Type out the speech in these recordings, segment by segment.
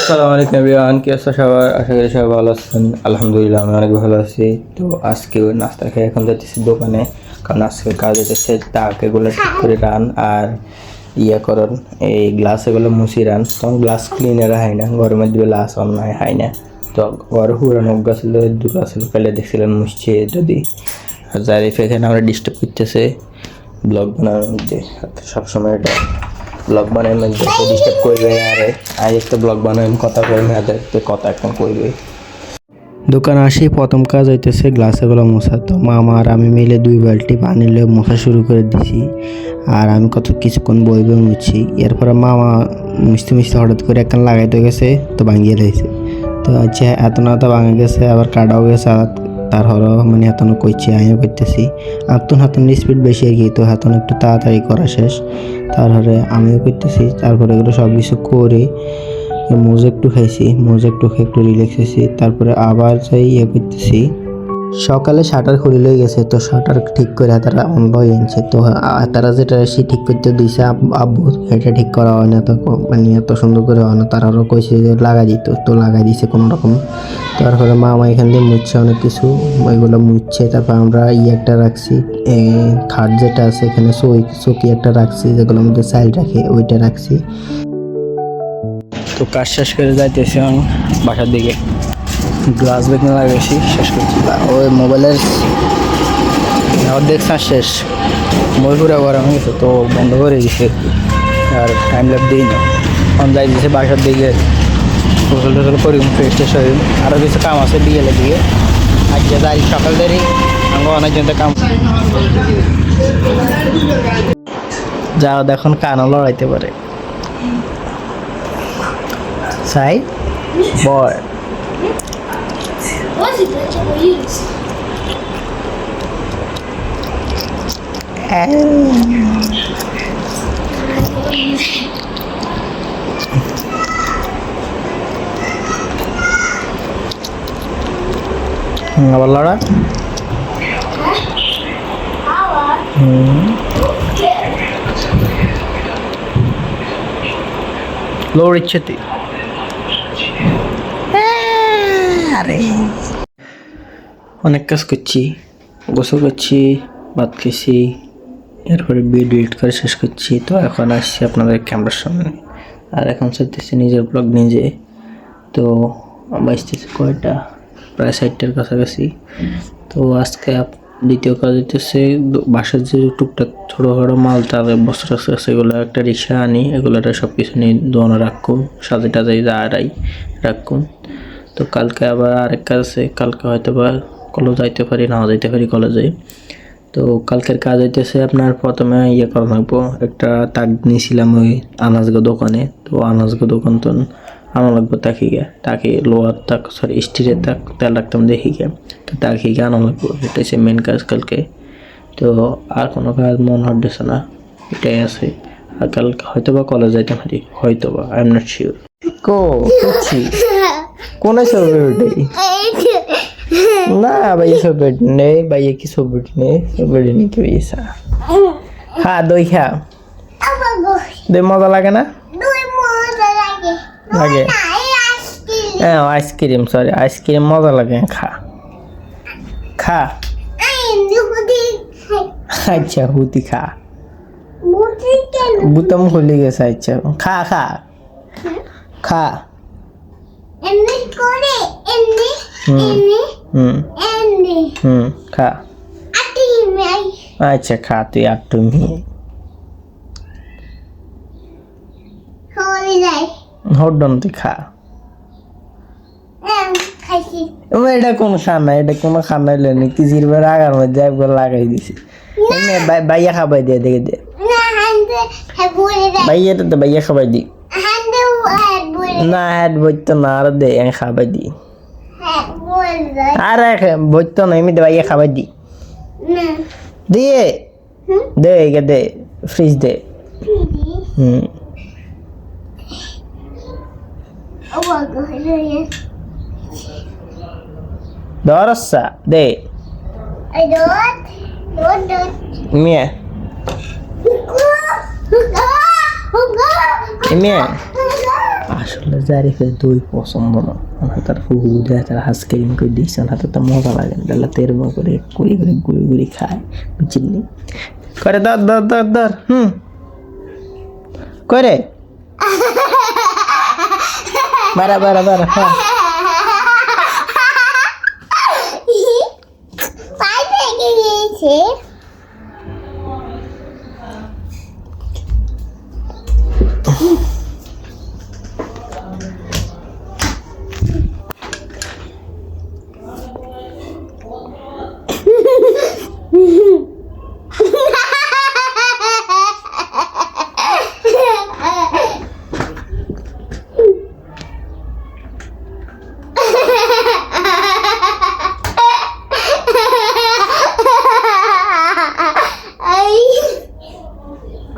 আসসালামু আলাইকুম এভরিওয়ান, কি অবস্থা সবার? আশা করি সবাই ভালো আছেন। আলহামদুলিল্লাহ আমি অনেক ভালো আছি। তো আজকে নাস্তা খেয়ে এখন যাচ্ছি দোকানে, কারণ আজকে কাজ হইতেছে। তাক এগুলো ঠিক করে রান আর ইয়ে করন, এই গ্লাস এগুলো মুছি রান। তখন গ্লাস ক্লিনের হয় না, ঘরের মধ্যে গ্লাস অন হয় না। তো ঘরে পুরানো অভ্যাস ছিল, দুটো ছিল পেলে দেখছিলেন মুছছে যদি। আর জারিফ এখানে আমরা ডিস্টার্ব করতেছে ব্লগ বানানোর মধ্যে, সবসময় এটা ব্লগ বানাই মধ্যে ডিস্টার্ব করবে। আর একটা ব্লগ বানাই কথা কইবে, আদের কথা এখন কইবে। দোকানে আসি প্রথম কাজ হইতেছে গ্লাসেগুলো মোছা। তো মামা আর আমি মিলে 2 বালতি পানি নিয়ে মোছা শুরু করে দিছি। আর আমি কিছুক্ষণ বইবে মুছি। এরপরে মামা মিষ্টি মিষ্টি হঠাৎ করে একখান লাগাইতে গেছে, তো ভাঙিয়ে দিয়েছে। তো আচ্ছা এত না তো ভাঙে গেছে, আবার কাটাও গেছে। তার হলো মানে হাতনো কইছে, আমিও করতেছি। হাতন স্পিড বেশি আর কি, তো হাতন একটু তাড়াতাড়ি করা শেষ। তারপরে আমিও করতেছি। তারপরে এগুলো সব কিছু করে মোজো একটু খাইছি, মোজো একটু খেয়ে একটু রিল্যাক্স হয়েছি। তারপরে আবার যাই করতেছি। সকালে শাটার খুলে লয়ে গেছে, তো শাটার ঠিক করে তারা অন্ধ হয়ে এনেছে। তো তারা যেটা এসে ঠিক করতে দিয়েছে আব্বু, এটা ঠিক করা হয় না। তো মানে এত সুন্দর করে হয় না, তারাও কইছে যে লাগাই দিত, তো লাগাই দিছে কোনো রকম। তারপরে মামা এখান দিয়ে মুছছে অনেক কিছু, ওইগুলো মুছছে। তারপর আমরা একটা রাখছি, খাট যেটা আছে এখানে চৌকি একটা রাখছি, যেগুলো আমাদের চাইল রাখে ওইটা রাখছি। তো কাজ শেষ করে যাইতেছি আমি বাসার দিকে। গ্লাস বেকিং লাগাইছি, শেষ করছি। ওই মোবাইলের দেখছেন শেষ, মোবাইল পুরো গরম হয়ে গেছে, তো বন্ধ করে দিছে। আর টাইম লাগ দিই না, অন যাই দিয়েছে বাসার দিকে। গোসল টোসল করি, ফ্রেশ ট্রেশ হই। আরও কিছু কাম আছে বিকেলে দিকে। আজকে যাই সকাল দেরি, আমরা অনেকজন কাম যাও দেখুন কানও লড়াইতে পারে। সাই বয় আবার লড়া। লোর ইচ্ছেতে আরে অনেক কাজ করছি, গোসল করছি, ভাত খেয়েছি, এরপরে ভিডিও এডিট করে শেষ করছি। তো এখন আসছি আপনাদের ক্যামেরার সামনে, আর এখন চলতেছে নিজের ব্লগ নিজে। তো আসতেছে কয়টা, প্রায় 60টার কাছাকাছি। তো আজকে দ্বিতীয় কাজ হইতেছে বাসার যে টুকটাক ছোটোখাটো মালটা বস্ত্র আছে সেগুলো একটা রিক্সা আনি, এগুলোটা সব কিছু নিয়ে দোকানে রাখুন, সাজে টাজে আড়াই রাখুন। তো কালকে আবার আরেক কাজ আছে, কালকে হয়তো বা কলেজ যাইতে পারি, নাও যাইতে পারি কলেজে। তো কালকের কাজ হইতেছে আপনার প্রথমে করা লাগবো, একটা তাক নিয়েছিলাম ওই আনাজগো দোকানে। তো আনাজগো দোকান তো আনা লাগবো তাকে লোহার তাক, সরি স্টিলের তাক তেল রাখতাম দেখি তো তাকে আনা লাগবো। এটা হচ্ছে মেন কাজ কালকে। তো আর কোনো কাজ মন হচ্ছে না, এটাই আছে। আর কালকে হয়তো বা কলেজ যাইতে পারি, হয়তো বা, আই এম নট শিওর। করছি কোন ছবি না ভাই, ছবি নেই ভাই, কি ছবি নেই, ছবি নেই কি হয়েছে? হ্যাঁ দই খা, দই মজা লাগে না? লাগে হ্যাঁ, আইসক্রিম, সরি আইসক্রিম মজা লাগে, খা খা। আচ্ছা হুতি খা, বুতাম খুলে গেছে। আচ্ছা খা খা খা। খা। আচ্ছা খা তুই, আর তুমি হডন তুই খা। এটা কোন খানা, এটা কোন খানা হইলেনি কি জিরবার আগার মধ্যে একবার লাগাই দিছি। বাইয়া খাবাই দিয়ে দেখে দে, বাইয়াটা তো বাইয়া খাবাই দি না, হ্যাঁ বইতো না, আর দে খাবাই দি। আর বইতো না, এমনি বাইয়া খাবাই দি দিয়ে দে, দে ফ্রিজ দে। ধরসা দে মিয়া মিয়া আসলে জারিফের দই পছন্দ না, আমার তার ফুল দেয় তার আইসক্রিম করে দিয়েছে, হাতে তো মজা লাগে না, ডালা তের করে গুড়ি করে গুড়ি গুড়ি খায়, বুঝলি করে ধর ধর ধর ধর করে বারা বারা বারা হ্যাঁ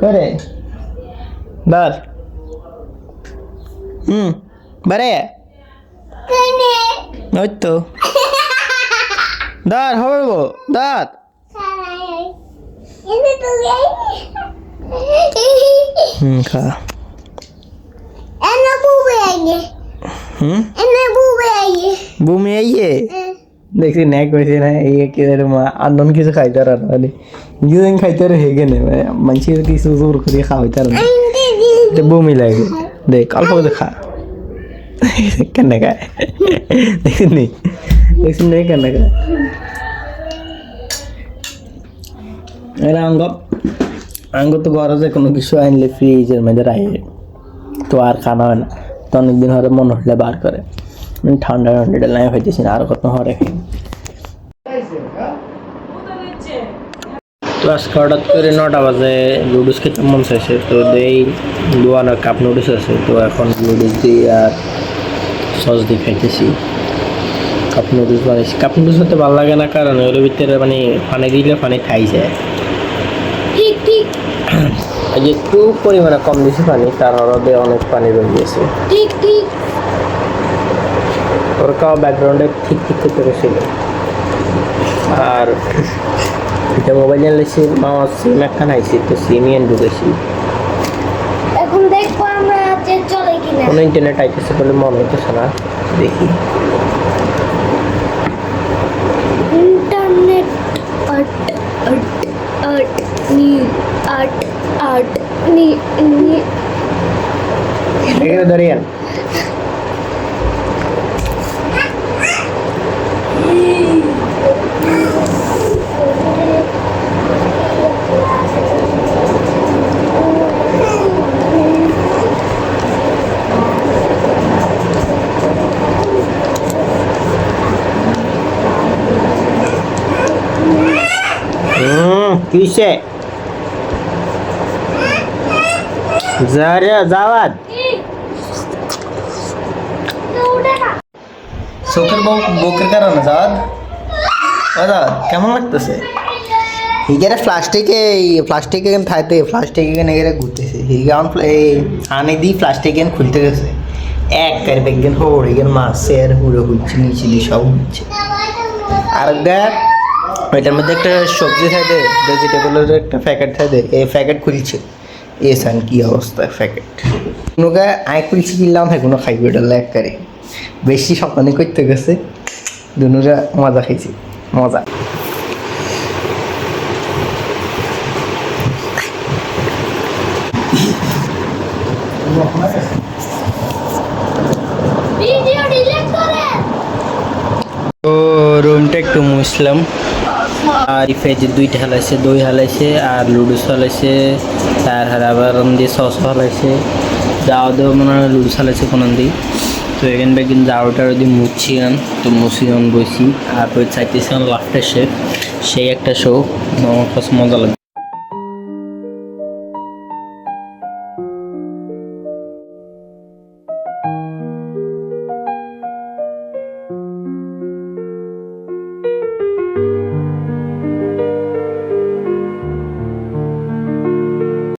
করে ধর বারে ওই তো ধর হবে গো ধর খা বমি আইয়ে দেখছি ন্যাক হয়েছে না এই কি আন্দোলন কিছু খাইতে আর কিছুদিন খাইতে আর হেগে নে মানুষের কিছু জোর করে খাওয়াইতে আর বমি লাগে দেখ অল্প করে খা কেন খায় দেখছিনি দেখছিনি কেন খায় এরা আঙ্গ তো ঘরে যে কোনো কিছু আনলে ফ্রিজের মধ্যে রাখে তো আর খানা হয় না, তো অনেকদিন হরে মনে হলে বার করে ঠান্ডা ঠান্ডা নাই হইতেছি না আর কত হরে খাই। তো আজকে হঠাৎ করে 9টা বাজে লুডুস খেতে মন চাইছে, তো এই দোয়ানা কাপ নুডলস আছে, তো এখন লুডুস দিয়ে আর সস দিয়ে খাইতেছি। কাপ নুডলস বানাইছি, কাপ নুডলস হতে ভালো লাগে না কারণ ওর ভিতরে মানে পানি দিলে পানি খাই যায়, ঠিক ঠিক এই যে একটু পরিমাণে কম দিয়েছি পানি, তার হরদে অনেক পানি রয়ে গিয়েছে, ঠিক ঠিক ওর কাও ব্যাকগ্রাউন্ডে ঠিক ঠিক করতে গেছিল। আর এটা মোবাইল নিয়েছি মামা সিম একখান আইছি, তো সিম এন ঢুকেছি, এখন দেখবো আমরা যে চলে কিনা কোনো ইন্টারনেট আইতেছে বলে মনে হইতেছে না, দেখি ইন্টারনেট আট আট আট নি আট আট নি নি এখানে দাঁড়িয়েন কিসে জাওয়াদ চোখের বকের কারণে জাওয়াদ কেমন লাগতেছে? হিগারে প্লাস্টিক এখানে থাকতে প্লাস্টিক এখানে এখানে ঘুরতেছে, হিগান এই আনে দিয়ে প্লাস্টিক এখানে খুলতে গেছে, এক কার বেগেন হোড় এখানে মাছের হুড়ো হচ্ছে নিচে দিয়ে সব হচ্ছে। আর ওইটার মধ্যে একটা সবজি থাকে, ভেজিটেবলের একটা প্যাকেট থাকে, এই প্যাকেট খুলছে, এসান কি অবস্থা প্যাকেট কোনোকে আয় খুলছে কিনলাম হয় কোনো খাইবে ওটা ল্যাক করে বেশি সকালে করতে গেছে, দুনুরা মজা খাইছি মজা। তো রুমটা একটু মুছলাম, আর ফ্রিজে 2টা হালাইছে, দই হালাইছে আর লুডুস হালাইছে, তার আবার দিয়ে সস হালাইছে, যাও দেওয়া মনে হয় লুডুস হালাইছে কোনো দিয়ে। তো এখান থেকে কিন্তু জাউটার দিয়ে মুছছি গান, তো মুছি গান বসি আর ওই চাইতেছি লাফটা শেফ, সেই একটা শো আমার কাছে মজা লাগে।